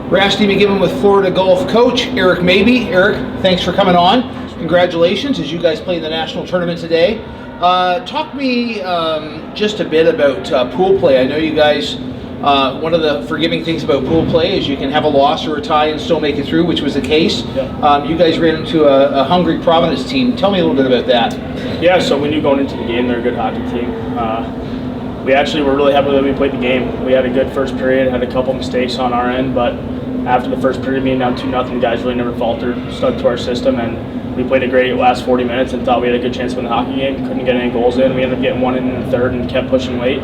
We're Asst McGibbon with Florida Golf coach Eric Mabey. Eric, thanks for coming on. Congratulations as you guys play in the national tournament today. Talk to me just a bit about pool play. I know you guys, one of the forgiving things about pool play is you can have a loss or a tie and still make it through, which was the case. Yeah. You guys ran into a hungry Providence team. Tell me a little bit about that. Yeah, so we knew going into the game they're a good hockey team. We actually were really happy that we played the game. We had a good first period, had a couple mistakes on our end, but after the first period being down 2-0, the guys really never faltered, stuck to our system, and we played a great last 40 minutes and thought we had a good chance to win the hockey game. Couldn't get any goals in. We ended up getting one in the third and kept pushing late.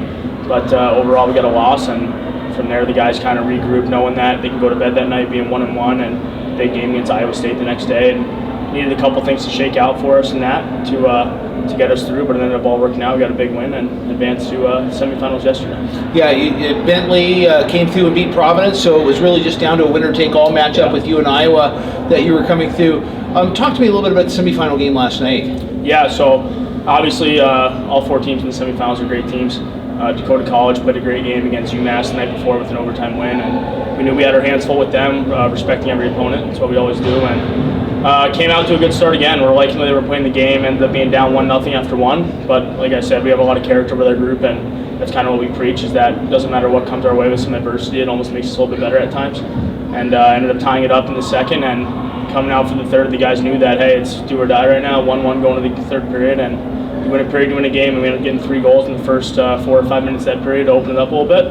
But overall, we got a loss, and from there the guys kind of regrouped, knowing that they can go to bed that night being 1-1, and big game against Iowa State the next day. And needed a couple things to shake out for us in that to get us through, but it ended up all working out. We got a big win and advanced to semifinals yesterday. Yeah, Bentley came through and beat Providence, so it was really just down to a winner-take-all matchup with you and Iowa that you were coming through. Talk to me a little bit about the semifinal game last night. Yeah, so obviously all four teams in the semifinals are great teams. Dakota College played a great game against UMass the night before with an overtime win, and we knew we had our hands full with them, respecting every opponent. That's what we always do, and came out to a good start again. We're liking the way they were playing the game, ended up being down 1-0 after one, but like I said, we have a lot of character with our group, and that's kind of what we preach, is that it doesn't matter what comes our way with some adversity, it almost makes us a little bit better at times. And ended up tying it up in the second, and coming out for the third, the guys knew that, hey, it's do or die right now, 1-1 going to the third period, and you win a period, you win a game, and we ended up getting 3 goals in the first 4 or 5 minutes of that period to open it up a little bit.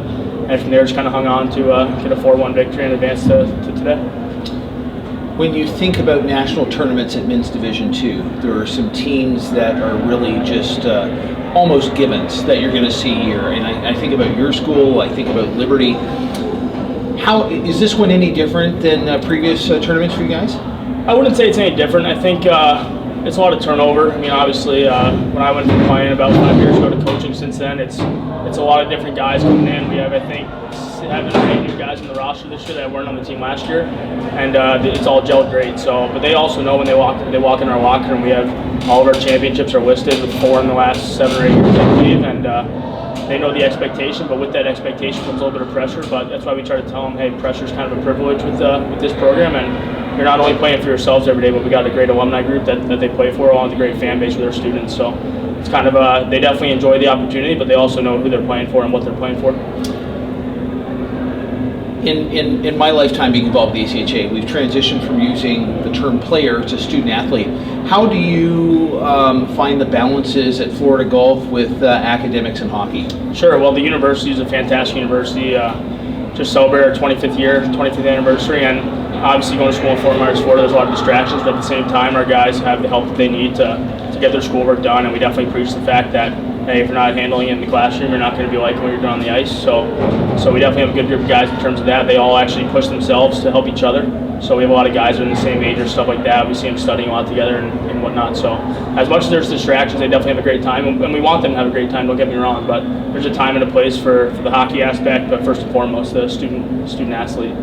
And from there, just kind of hung on to get a 4-1 victory and advance to today. When you think about national tournaments at men's Division II, there are some teams that are really just almost givens that you're going to see here. And I think about your school, I think about Liberty. How is this one any different than previous tournaments for you guys? I wouldn't say it's any different. I think it's a lot of turnover. I mean, obviously, when I went from playing about 5 years ago to coaching since then, it's a lot of different guys coming in. We have, I think, 7 or 8 new guys on the roster this year that weren't on the team last year, and it's all gelled great. So, but they also know when they walk in our locker room, we have all of our championships are listed with 4 in the last 7 or 8 years, I believe, and they know the expectation. But with that expectation comes a little bit of pressure. But that's why we try to tell them, hey, pressure is kind of a privilege with this program, and you're not only playing for yourselves every day, but we got a great alumni group that they play for, along with a great fan base with their students. So it's kind of they definitely enjoy the opportunity, but they also know who they're playing for and what they're playing for. In my lifetime being involved with the ACHA, we've transitioned from using the term player to student athlete. How do you find the balances at Florida Golf with academics and hockey? Sure. Well, the university is a fantastic university. Just celebrated our 25th anniversary, and obviously going to school in Fort Myers, Florida, there's a lot of distractions, but at the same time, our guys have the help that they need to get their schoolwork done, and we definitely preach the fact that, hey, if you're not handling it in the classroom, you're not going to be like when you're done on the ice. So we definitely have a good group of guys in terms of that. They all actually push themselves to help each other. So we have a lot of guys that are in the same age or stuff like that. We see them studying a lot together and whatnot. So as much as there's distractions, they definitely have a great time, and we want them to have a great time, don't get me wrong, but there's a time and a place for the hockey aspect, but first and foremost, the student athlete,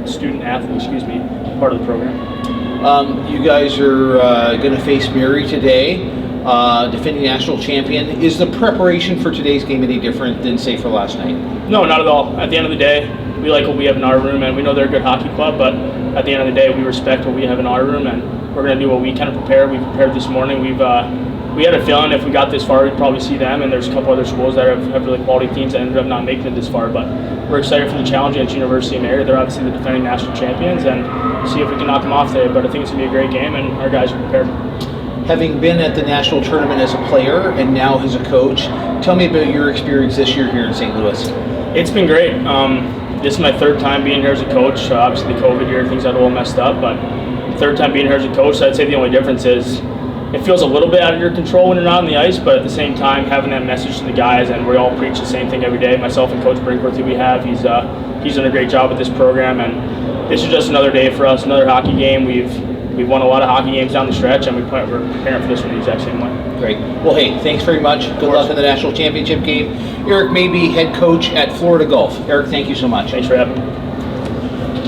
part of the program. You guys are going to face Mary today, defending national champion. Is the preparation for today's game any different than, say, for last night? No, not at all. At the end of the day, we like what we have in our room, and we know they're a good hockey club, but at the end of the day, we respect what we have in our room, and we're going to do what we can to prepare. We prepared this morning. We had a feeling if we got this far, we'd probably see them, and there's a couple other schools that have really quality teams that ended up not making it this far, but we're excited for the challenge against University of Mary. They're obviously the defending national champions, and see if we can knock them off today, but I think it's going to be a great game, and our guys are prepared. Having been at the national tournament as a player and now as a coach, tell me about your experience this year here in St. Louis. It's been great. This is my 3rd time being here as a coach. Obviously the COVID year, things got a little messed up, but 3rd time being here as a coach, I'd say the only difference is it feels a little bit out of your control when you're not on the ice, but at the same time, having that message to the guys, and we all preach the same thing every day. Myself and Coach Brinkworth, who we have, he's done a great job with this program, and this is just another day for us, another hockey game. We've won a lot of hockey games down the stretch, and we're preparing for this one the exact same way. Great. Well, hey, thanks very much. Good luck in the national championship game. Eric Mabey, head coach at Florida Golf. Eric, thank you so much. Thanks for having me.